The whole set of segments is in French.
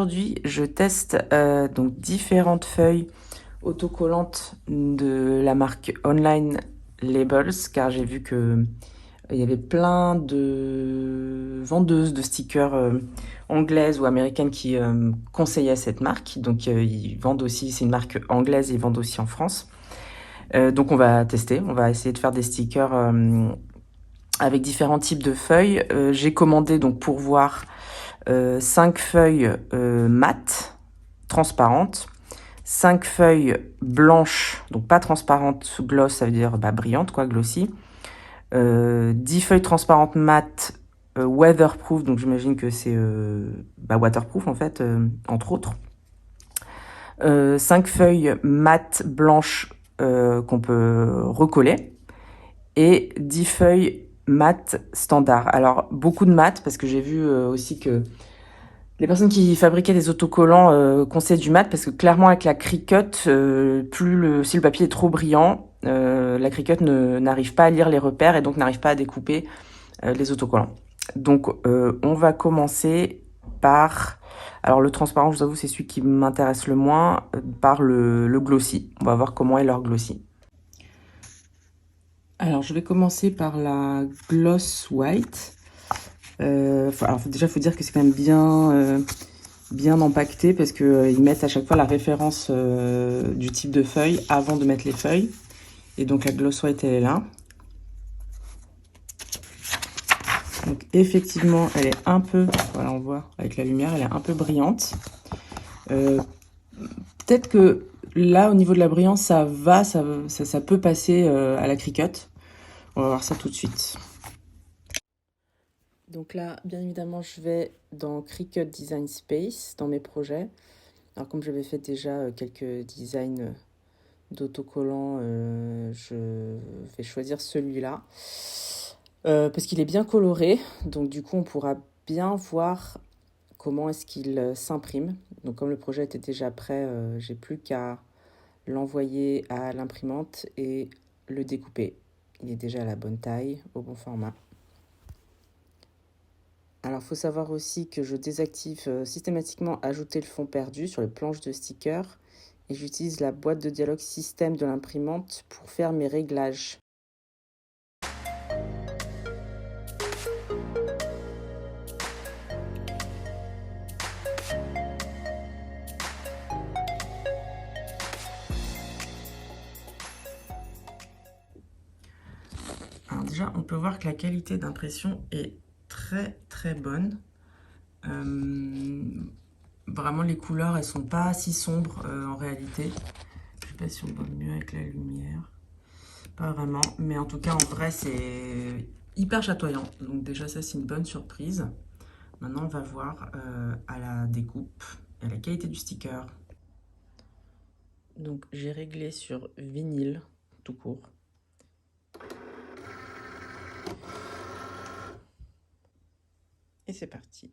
aujourd'hui, je teste donc différentes feuilles autocollantes de la marque Online Labels, car j'ai vu que il y avait plein de vendeuses de stickers anglaises ou américaines qui conseillaient cette marque. Donc ils vendent aussi, c'est une marque anglaise, ils vendent aussi en France. Donc on va tester, on va essayer de faire des stickers avec différents types de feuilles. J'ai commandé donc pour voir 5 feuilles mates, transparentes, 5 feuilles blanches, donc pas transparentes, gloss, ça veut dire brillantes, quoi, glossy, 10 feuilles transparentes mates, weatherproof, donc j'imagine que c'est waterproof en fait, entre autres. 5 feuilles mates blanches qu'on peut recoller, et 10 feuilles mates standard. Alors beaucoup de mates, parce que j'ai vu aussi que les personnes qui fabriquaient des autocollants conseillent du mat, parce que clairement avec la Cricut, si le papier est trop brillant, la Cricut n'arrive pas à lire les repères et donc n'arrive pas à découper les autocollants. Donc on va commencer par, alors le transparent, je vous avoue, c'est celui qui m'intéresse le moins, par le glossy. On va voir comment est leur glossy. Alors je vais commencer par la Gloss White. Alors déjà, il faut dire que c'est quand même bien empaqueté, parce que ils mettent à chaque fois la référence du type de feuille avant de mettre les feuilles. Et donc la Gloss White, elle est là. Donc effectivement, elle est un peu, voilà, on voit avec la lumière, elle est un peu brillante. Peut-être que là, au niveau de la brillance, ça va, ça peut passer à la Cricut. On va voir ça tout de suite. Donc là, bien évidemment, je vais dans Cricut Design Space, dans mes projets. Alors comme j'avais fait déjà quelques designs d'autocollants, je vais choisir celui-là. Parce qu'il est bien coloré, donc du coup on pourra bien voir comment est-ce qu'il s'imprime. Donc comme le projet était déjà prêt, j'ai plus qu'à l'envoyer à l'imprimante et le découper. Il est déjà à la bonne taille, au bon format. Alors, il faut savoir aussi que je désactive systématiquement ajouter le fond perdu sur les planches de stickers, et j'utilise la boîte de dialogue système de l'imprimante pour faire mes réglages. Alors déjà, on peut voir que la qualité d'impression est très bonne. Vraiment, les couleurs, elles sont pas si sombres en réalité. Je sais pas si on voit mieux avec la lumière. Pas vraiment, mais en tout cas, en vrai, c'est hyper chatoyant. Donc déjà, ça, c'est une bonne surprise. Maintenant, on va voir à la découpe et à la qualité du sticker. Donc, j'ai réglé sur vinyle, tout court. Et c'est parti.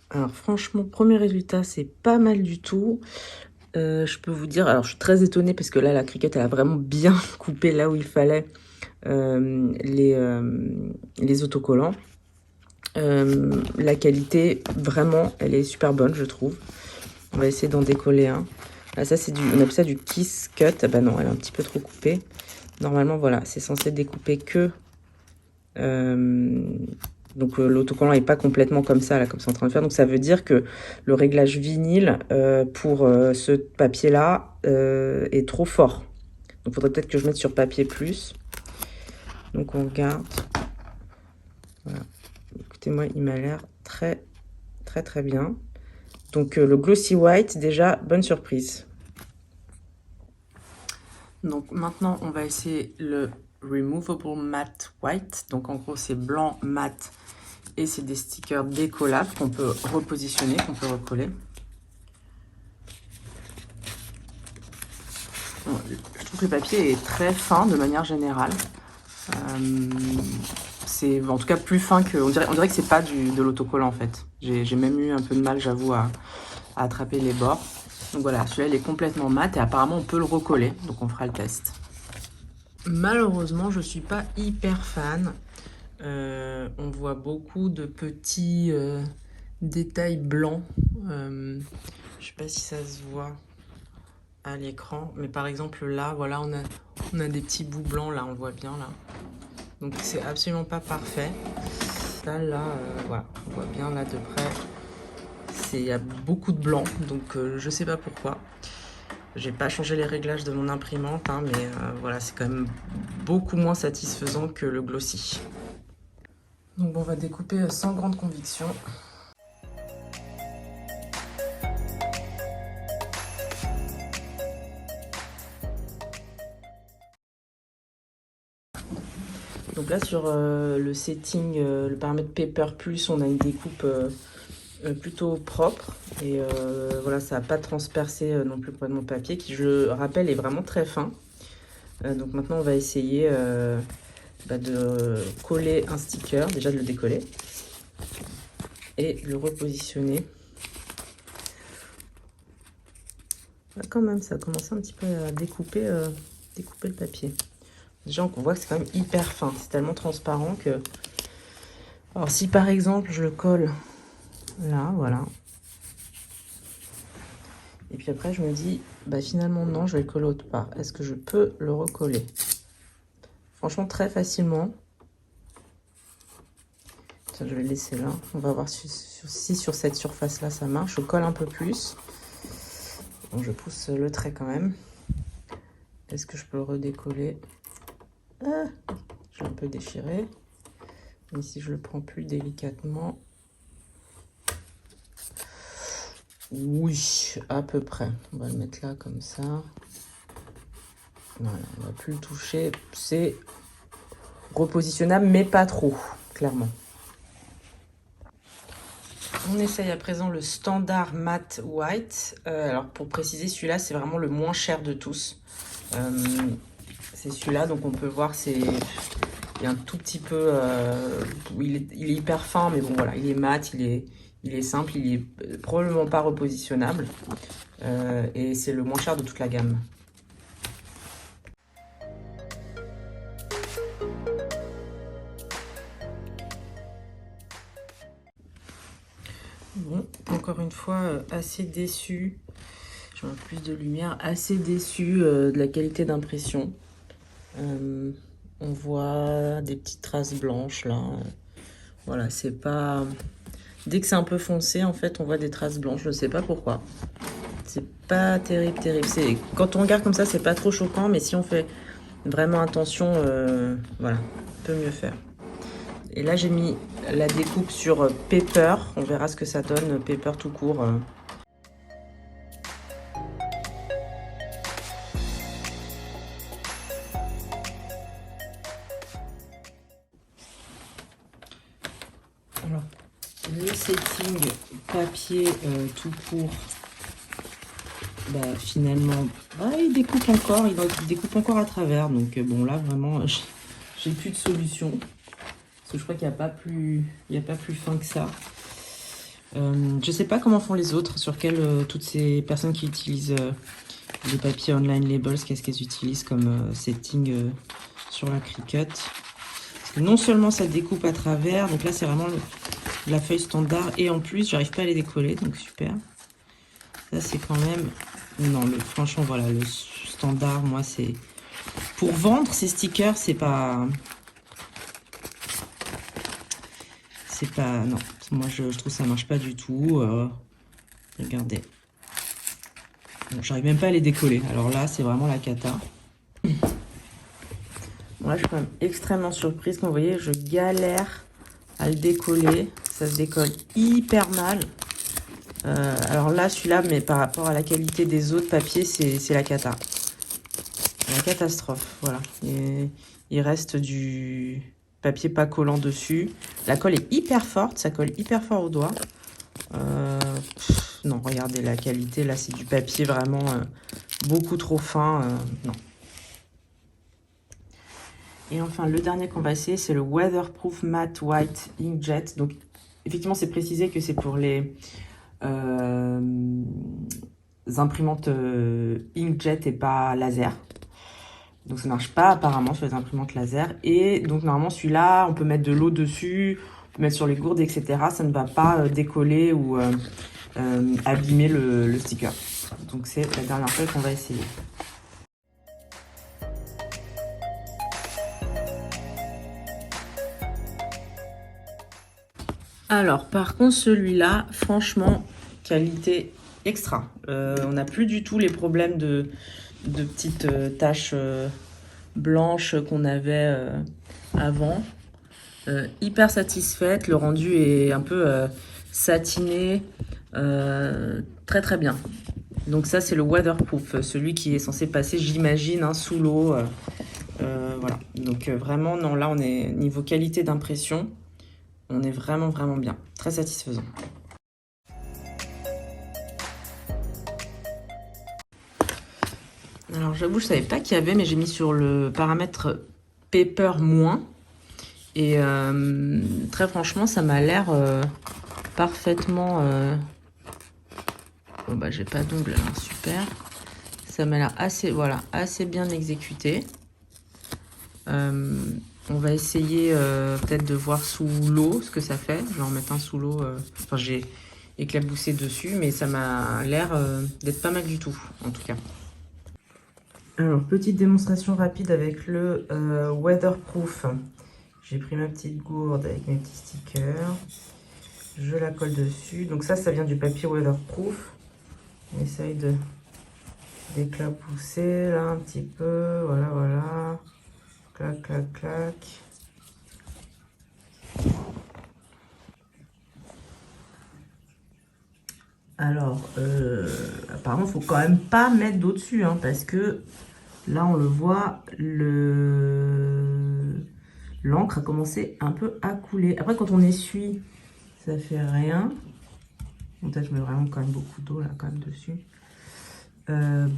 Alors franchement, premier résultat, c'est pas mal du tout. Je peux vous dire, alors je suis très étonnée parce que là, la Cricut, elle a vraiment bien coupé là où il fallait les autocollants. La qualité, vraiment, elle est super bonne, je trouve. On va essayer d'en décoller un. Là, ça, c'est on appelle ça du Kiss Cut. Ah bah non, elle est un petit peu trop coupée. Normalement, voilà, c'est censé découper que... donc l'autocollant n'est pas complètement comme ça, là, comme c'est en train de faire. Donc ça veut dire que le réglage vinyle pour ce papier-là est trop fort. Donc il faudrait peut-être que je mette sur papier plus. Donc on regarde. Voilà. Écoutez-moi, il m'a l'air très bien. Donc le Glossy White, déjà, bonne surprise. Donc maintenant, on va essayer le Removable Matte White. Donc en gros, c'est blanc mat et c'est des stickers décollables qu'on peut repositionner, qu'on peut recoller. Bon, trouve que le papier est très fin de manière générale. C'est en tout cas plus fin que... On dirait que c'est pas de l'autocollant en fait. J'ai même eu un peu de mal, j'avoue, à attraper les bords. Donc voilà, celui-là il est complètement mat et apparemment on peut le recoller. Donc on fera le test. Malheureusement, je suis pas hyper fan. On voit beaucoup de petits détails blancs. Je sais pas si ça se voit à l'écran, mais par exemple là, voilà, on a des petits bouts blancs là, on le voit bien là. Donc c'est absolument pas parfait. Là, voilà, on voit bien là de près. Il y a beaucoup de blanc, donc je sais pas pourquoi. J'ai pas changé les réglages de mon imprimante, hein, mais voilà, c'est quand même beaucoup moins satisfaisant que le glossy. Donc bon, on va découper sans grande conviction. Donc là sur le setting, le paramètre Paper Plus, on a une découpe plutôt propre. Et voilà, ça n'a pas transpercé non plus complètement le papier, qui je le rappelle est vraiment très fin. Donc maintenant on va essayer de coller un sticker, déjà de le décoller. Et de le repositionner. Quand même, ça a commencé un petit peu à découper le papier. Déjà, on voit que c'est quand même hyper fin. C'est tellement transparent que... Alors, si par exemple, je le colle là, voilà. Et puis après, je me dis, bah finalement, non, je vais le coller autre part. Est-ce que je peux le recoller? Franchement, très facilement. Tiens, je vais le laisser là. On va voir si sur cette surface-là, ça marche. Je colle un peu plus. Bon, je pousse le trait quand même. Est-ce que je peux le redécoller? Je l'ai un peu déchiré. Mais si je le prends plus délicatement... Oui, à peu près. On va le mettre là, comme ça. Voilà, on va plus le toucher. C'est repositionnable, mais pas trop, clairement. On essaye à présent le standard matte white. Alors, pour préciser, celui-là, c'est vraiment le moins cher de tous. C'est celui-là, donc on peut voir, il y a un tout petit peu... il est hyper fin, mais bon, voilà, il est mat, il est simple, il est probablement pas repositionnable. Et c'est le moins cher de toute la gamme. Bon, encore une fois, assez déçu. Je mets plus de lumière, assez déçu de la qualité d'impression. On voit des petites traces blanches là. Voilà, c'est pas... Dès que c'est un peu foncé, en fait, on voit des traces blanches. Je ne sais pas pourquoi. C'est pas terrible, terrible. Quand on regarde comme ça, c'est pas trop choquant, mais si on fait vraiment attention, voilà, on peut mieux faire. Et là, j'ai mis la découpe sur Paper. On verra ce que ça donne, Paper tout court. Alors, le setting papier tout court, bah, finalement, il découpe encore, il découpe encore à travers. Donc bon, là, vraiment, j'ai plus de solution. Parce que je crois qu'il n'y a pas plus fin que ça. Je sais pas comment font les autres, toutes ces personnes qui utilisent les papiers online labels, qu'est-ce qu'elles utilisent comme setting sur la Cricut. Parce que non seulement ça découpe à travers, donc là c'est vraiment la feuille standard, et en plus j'arrive pas à les décoller, donc super. Ça c'est quand même... Non, franchement voilà, le standard, moi c'est... Pour vendre ces stickers, c'est pas... Non, moi je trouve que ça marche pas du tout. Regardez. Bon, j'arrive même pas à les décoller. Alors là, c'est vraiment la cata. Bon, là, je suis quand même extrêmement surprise. Comme vous voyez, je galère à le décoller. Ça se décolle hyper mal. Alors là, celui-là, mais par rapport à la qualité des autres papiers, c'est la cata. La catastrophe, voilà. Il reste du... papier pas collant dessus. La colle est hyper forte, ça colle hyper fort au doigt. Non, regardez la qualité, là c'est du papier vraiment beaucoup trop fin. Non. Et enfin, le dernier qu'on va essayer, c'est le Weatherproof Matte White Inkjet. Donc, effectivement, c'est précisé que c'est pour les imprimantes inkjet et pas laser. Donc, ça marche pas apparemment sur les imprimantes laser. Et donc, normalement, celui-là, on peut mettre de l'eau dessus, on peut mettre sur les gourdes, etc. Ça ne va pas décoller ou abîmer le sticker. Donc, c'est la dernière fois qu'on va essayer. Alors, par contre, celui-là, franchement, qualité extra. On n'a plus du tout les problèmes de petites taches blanches qu'on avait avant. Hyper satisfaite. Le rendu est un peu satiné. Très, très bien. Donc ça, c'est le Weatherproof, celui qui est censé passer, j'imagine, hein, sous l'eau. Voilà. Donc vraiment, non, là, on est niveau qualité d'impression. On est vraiment, vraiment bien. Très satisfaisant. Alors, j'avoue, je savais pas qu'il y avait, mais j'ai mis sur le paramètre Paper moins. Et très franchement, ça m'a l'air parfaitement... Bon, bah, j'ai pas d'ongles, hein, super. Ça m'a l'air assez, voilà, assez bien exécuté. On va essayer peut-être de voir sous l'eau ce que ça fait. Je vais en mettre un sous l'eau. Enfin, j'ai éclaboussé dessus, mais ça m'a l'air d'être pas mal du tout, en tout cas. Alors, petite démonstration rapide avec le Weatherproof. J'ai pris ma petite gourde avec mes petits stickers. Je la colle dessus. Donc ça vient du papier Weatherproof. On essaye d'éclabousser là un petit peu. Voilà, voilà. Clac, clac, clac. Alors, apparemment, il faut quand même pas mettre d'eau dessus, hein, parce que là, on le voit, l'encre a commencé un peu à couler. Après, quand on essuie, ça fait rien. Bon, là, je mets vraiment quand même beaucoup d'eau là, quand même dessus. Bon,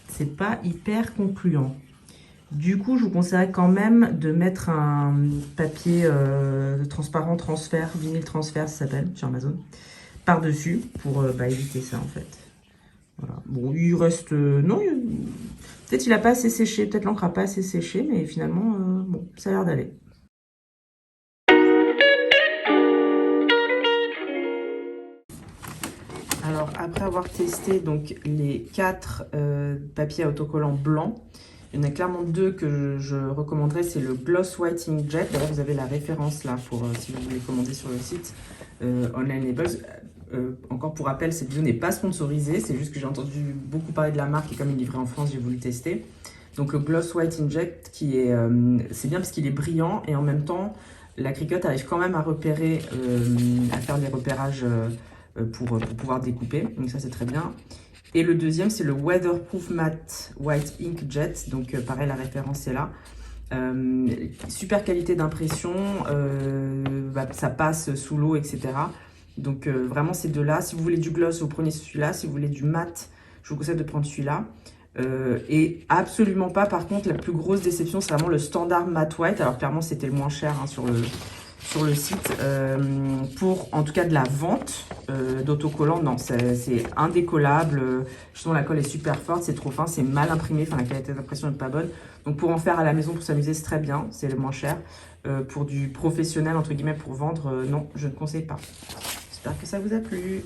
c'est pas hyper concluant. Du coup, je vous conseillerais quand même de mettre un papier transparent transfert, vinyle transfert, ça s'appelle, sur Amazon, par-dessus, pour éviter ça, en fait. Voilà. Bon, il reste... non, peut-être il n'a pas assez séché, peut-être l'encre n'a pas assez séché, mais finalement, bon, ça a l'air d'aller. Alors, après avoir testé donc, les 4 papiers autocollants blancs, il y en a clairement 2 que je recommanderais, c'est le Gloss White Inkjet. D'ailleurs, vous avez la référence là pour si vous voulez commander sur le site Online Labels. Encore pour rappel, cette vidéo n'est pas sponsorisée, c'est juste que j'ai entendu beaucoup parler de la marque et comme il est livré en France, j'ai voulu tester. Donc le Gloss White Inkjet, qui est, c'est bien parce qu'il est brillant et en même temps, la Cricut arrive quand même à repérer, à faire les repérages pour pouvoir découper. Donc ça, c'est très bien. Et le deuxième, c'est le Weatherproof Matte White Inkjet. Donc pareil, la référence est là. Super qualité d'impression, ça passe sous l'eau, etc. Donc vraiment ces deux-là. Si vous voulez du gloss, vous prenez celui-là. Si vous voulez du mat, je vous conseille de prendre celui-là. Et absolument pas, par contre, la plus grosse déception, c'est vraiment le standard matte white. Alors clairement, c'était le moins cher hein, sur le site. Pour, en tout cas, de la vente d'autocollants, non, c'est indécollable. Justement, la colle est super forte, c'est trop fin, c'est mal imprimé. Enfin, la qualité d'impression n'est pas bonne. Donc, pour en faire à la maison, pour s'amuser, c'est très bien. C'est le moins cher. Pour du professionnel, entre guillemets, pour vendre, non, je ne conseille pas. J'espère que ça vous a plu.